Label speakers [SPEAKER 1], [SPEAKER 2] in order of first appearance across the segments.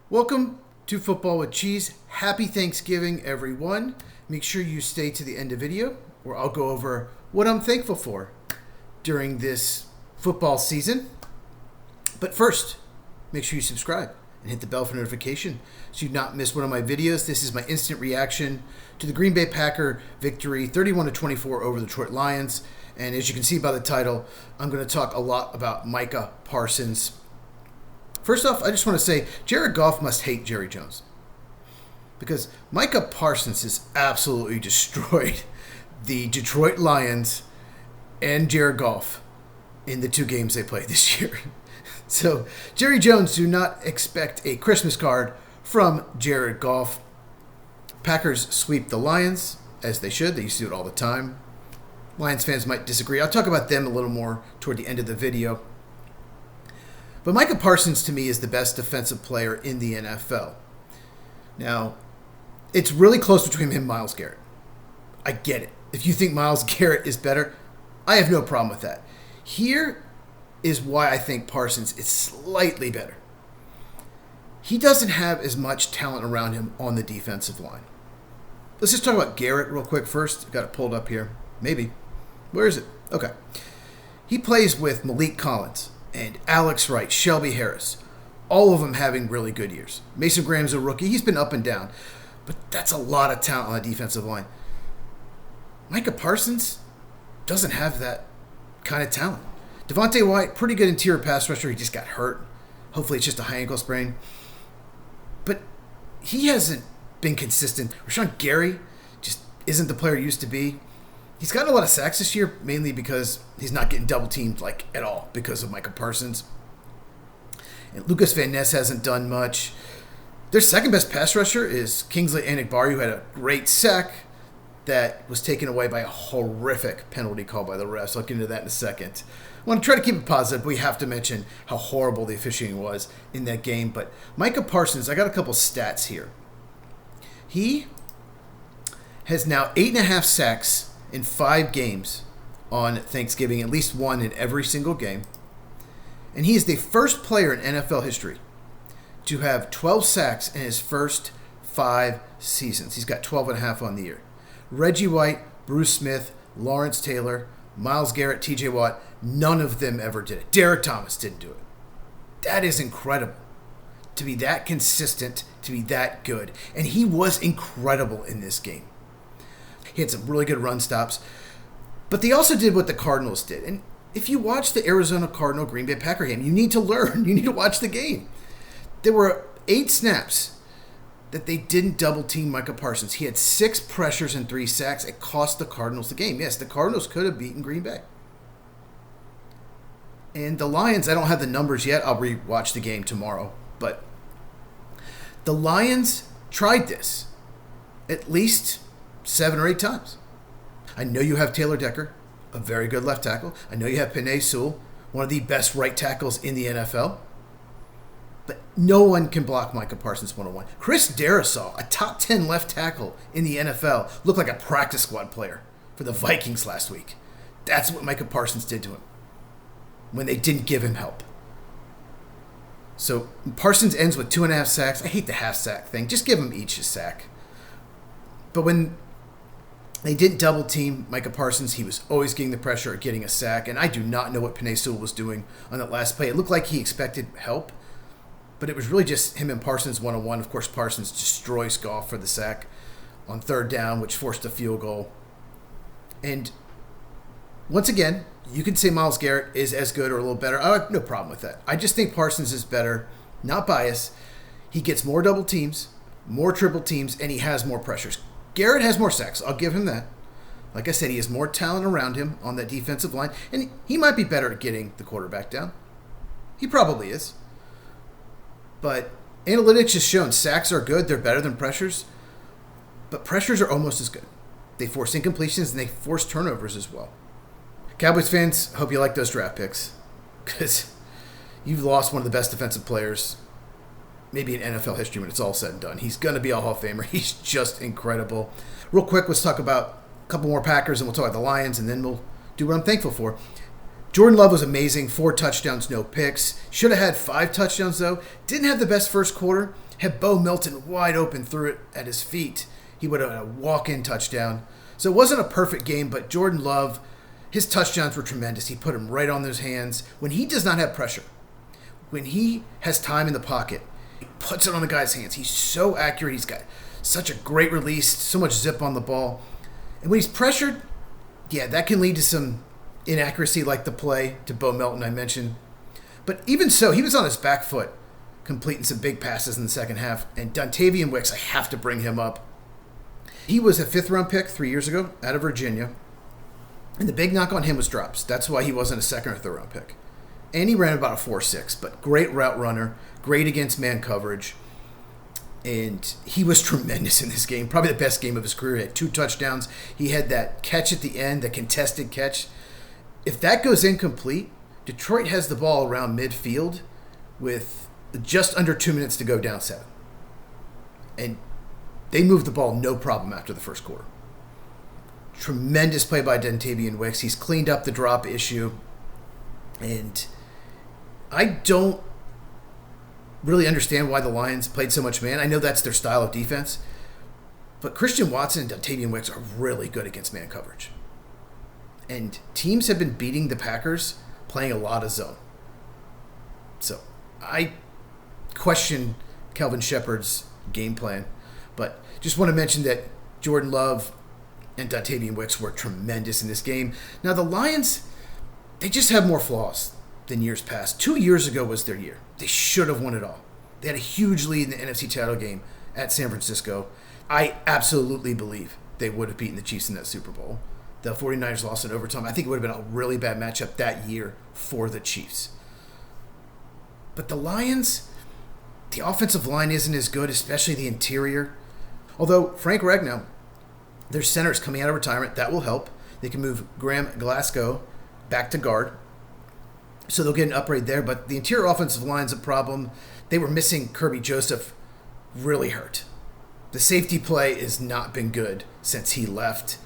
[SPEAKER 1] Welcome to Football with Cheese. Happy Thanksgiving, everyone. Make sure you stay to the end of the video where I'll go over what I'm thankful for during this football season. But first, make sure you subscribe and hit the bell for notification so you not miss one of my videos. This is my instant reaction to the Green Bay Packer victory 31-24 over the Detroit Lions. And as you can see by the title, I'm going to talk a lot about Micah Parsons. First off, I just want to say Jared Goff must hate Jerry Jones because Micah Parsons has absolutely destroyed the Detroit Lions and Jared Goff in the two games they played this year. So, Jerry Jones, do not expect a Christmas card from Jared Goff. Packers sweep the Lions, as they should. They used to do it all the time. Lions fans might disagree. I'll talk about them a little more toward the end of the video. But Micah Parsons, to me, is the best defensive player in the NFL. Now, it's really close between him and Myles Garrett. I get it. If you think Myles Garrett is better, I have no problem with that. Here is why I think Parsons is slightly better. He doesn't have as much talent around him on the defensive line. Let's just talk about Garrett real quick first. I've got it pulled up here. Maybe. Where is it? Okay. He plays with Malik Collins and Alex Wright, Shelby Harris, all of them having really good years. Mason Graham's a rookie. He's been up and down, but that's a lot of talent on the defensive line. Micah Parsons doesn't have that kind of talent. Devontae White, pretty good interior pass rusher. He just got hurt. Hopefully it's just a high ankle sprain. But he hasn't been consistent. Rashawn Gary just isn't the player he used to be. He's gotten a lot of sacks this year, mainly because he's not getting double teamed like at all because of Micah Parsons. And Lucas Van Ness hasn't done much. Their second best pass rusher is Kingsley Enagbare, who had a great sack that was taken away by a horrific penalty call by the refs. I'll get into that in a second. I want to try to keep it positive, but we have to mention how horrible the officiating was in that game. But Micah Parsons, I got a couple stats here. He has now 8.5 sacks in 5 games on Thanksgiving, at least one in every single game. And he is the first player in NFL history to have 12 sacks in his first 5 seasons. He's got 12.5 on the year. Reggie White, Bruce Smith, Lawrence Taylor, Myles Garrett, TJ Watt, none of them ever did it. Derek Thomas didn't do it. That is incredible. To be that consistent, to be that good. And he was incredible in this game. He had some really good run stops. But they also did what the Cardinals did. And if you watch the Arizona Cardinal Green Bay Packer game, you need to learn. You need to watch the game. There were 8 snaps that they didn't double team Micah Parsons. He had 6 pressures and 3 sacks. It cost the Cardinals the game. Yes, the Cardinals could have beaten Green Bay. And the Lions, I don't have the numbers yet. I'll rewatch the game tomorrow. But the Lions tried this at least 7 or 8 times. I know you have Taylor Decker, a very good left tackle. I know you have Penei Sewell, one of the best right tackles in the NFL. But no one can block Micah Parsons one-on-one. Chris Darrisaw, a top 10 left tackle in the NFL, looked like a practice squad player for the Vikings last week. That's what Micah Parsons did to him when they didn't give him help. So Parsons ends with 2.5 sacks. I hate the half sack thing. Just give them each a sack. But when they didn't double team Micah Parsons, he was always getting the pressure or getting a sack. And I do not know what Penei Sewell was doing on that last play. It looked like he expected help, but it was really just him and Parsons one-on-one. Of course, Parsons destroys Goff for the sack on 3rd down, which forced a field goal. And once again, you could say Myles Garrett is as good or a little better. I have no problem with that. I just think Parsons is better, not biased. He gets more double teams, more triple teams, and he has more pressures. Garrett has more sacks. I'll give him that. Like I said, he has more talent around him on that defensive line, and he might be better at getting the quarterback down. He probably is. But analytics has shown sacks are good. They're better than pressures. But pressures are almost as good. They force incompletions, and they force turnovers as well. Cowboys fans, hope you like those draft picks because you've lost one of the best defensive players maybe in NFL history when it's all said and done. He's going to be a Hall of Famer. He's just incredible. Real quick, let's talk about a couple more Packers, and we'll talk about the Lions, and then we'll do what I'm thankful for. Jordan Love was amazing. 4 touchdowns, no picks. Should have had 5 touchdowns, though. Didn't have the best first quarter. Had Bo Melton wide open, threw it at his feet. He would have had a walk-in touchdown. So it wasn't a perfect game, but Jordan Love, his touchdowns were tremendous. He put them right on those hands. When he does not have pressure, when he has time in the pocket, he puts it on the guy's hands. He's so accurate. He's got such a great release, so much zip on the ball. And when he's pressured, yeah, that can lead to some inaccuracy like the play to Bo Melton I mentioned. But even so, he was on his back foot, completing some big passes in the second half. And Dontayvion Wicks, I have to bring him up. He was a 5th-round pick 3 years ago out of Virginia. And the big knock on him was drops. That's why he wasn't a 2nd or 3rd-round pick. And he ran about a 4.6, but great route runner, great against man coverage. And he was tremendous in this game, probably the best game of his career. He had 2 touchdowns. He had that catch at the end, the contested catch. If that goes incomplete, Detroit has the ball around midfield with just under 2 minutes to go, down 7. And they moved the ball no problem after the first quarter. Tremendous play by Dontayvion Wicks. He's cleaned up the drop issue. And I don't really understand why the Lions played so much man. I know that's their style of defense. But Christian Watson and Dontayvion Wicks are really good against man coverage. And teams have been beating the Packers playing a lot of zone. So I question Kelvin Shepard's game plan. But just want to mention that Jordan Love and Dontayvion Wicks were tremendous in this game. Now the Lions, they just have more flaws than years past. 2 years ago was their year. They should have won it all. They had a huge lead in the NFC title game at San Francisco. I absolutely believe they would have beaten the Chiefs in that Super Bowl. The 49ers lost in overtime. I think it would have been a really bad matchup that year for the Chiefs. But the Lions, the offensive line isn't as good, especially the interior. Although Frank Ragnow, their center is coming out of retirement. That will help. They can move Graham Glasgow back to guard. So they'll get an upgrade there. But the interior offensive line's a problem. They were missing Kirby Joseph, really hurt. The safety play has not been good since he left.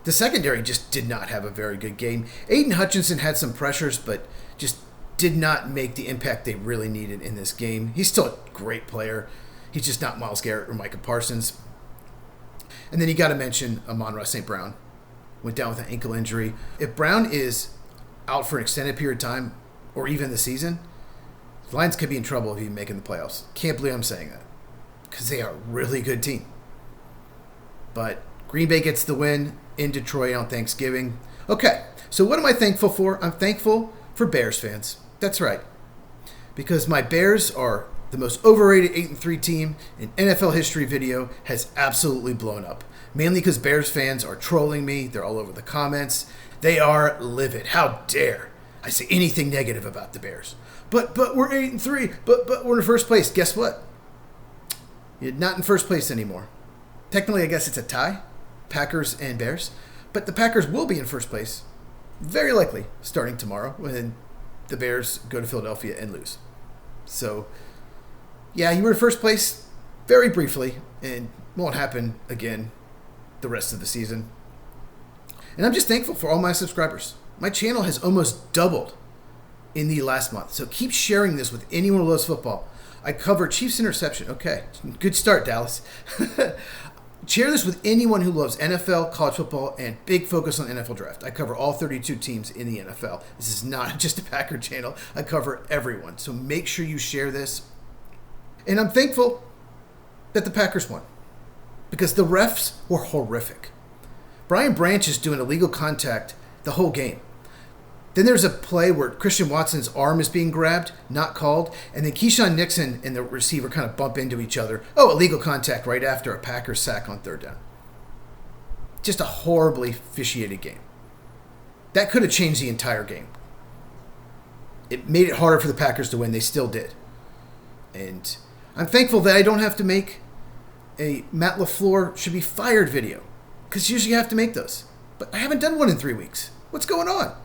[SPEAKER 1] The secondary just did not have a very good game. Aiden Hutchinson had some pressures, but just did not make the impact they really needed in this game. He's still a great player. He's just not Myles Garrett or Micah Parsons. And then you got to mention Amon-Ra St. Brown. Went down with an ankle injury. If Brown is out for an extended period of time, or even the season, the Lions could be in trouble if even making the playoffs. Can't believe I'm saying that, because they are a really good team. But Green Bay gets the win in Detroit on Thanksgiving. Okay, so what am I thankful for? I'm thankful for Bears fans. That's right. Because my Bears are the most overrated 8-3 team in NFL history. Video has absolutely blown up. Mainly because Bears fans are trolling me. They're all over the comments. They are livid. How dare I say anything negative about the Bears? But we're 8-3. But we're in first place. Guess what? You're not in first place anymore. Technically, I guess it's a tie. Packers and Bears. But the Packers will be in first place, very likely, starting tomorrow when the Bears go to Philadelphia and lose. So, yeah, you were in first place very briefly, and won't happen again the rest of the season. And I'm just thankful for all my subscribers. My channel has almost doubled in the last month. So keep sharing this with anyone who loves football. I cover Chiefs interception. Okay, good start, Dallas. Share this with anyone who loves NFL, college football, and big focus on NFL draft. I cover all 32 teams in the NFL. This is not just a Packer channel. I cover everyone. So make sure you share this. And I'm thankful that the Packers won, because the refs were horrific. Brian Branch is doing illegal contact the whole game. Then there's a play where Christian Watson's arm is being grabbed, not called, and then Keyshawn Nixon and the receiver kind of bump into each other. Oh, illegal contact right after a Packers sack on 3rd down. Just a horribly officiated game. That could have changed the entire game. It made it harder for the Packers to win. They still did. And I'm thankful that I don't have to make a Matt LaFleur should be fired video, because usually you have to make those. But I haven't done one in 3 weeks. What's going on?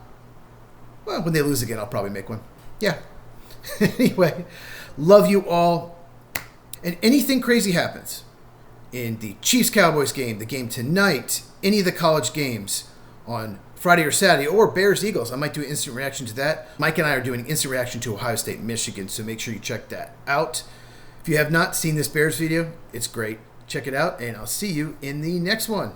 [SPEAKER 1] Well, when they lose again, I'll probably make one. Yeah. Anyway, love you all. And anything crazy happens in the Chiefs-Cowboys game, the game tonight, any of the college games on Friday or Saturday, or Bears Eagles. I might do an instant reaction to that. Mike and I are doing an instant reaction to Ohio State Michigan, so make sure you check that out. If you have not seen this Bears video, it's great. Check it out, and I'll see you in the next one.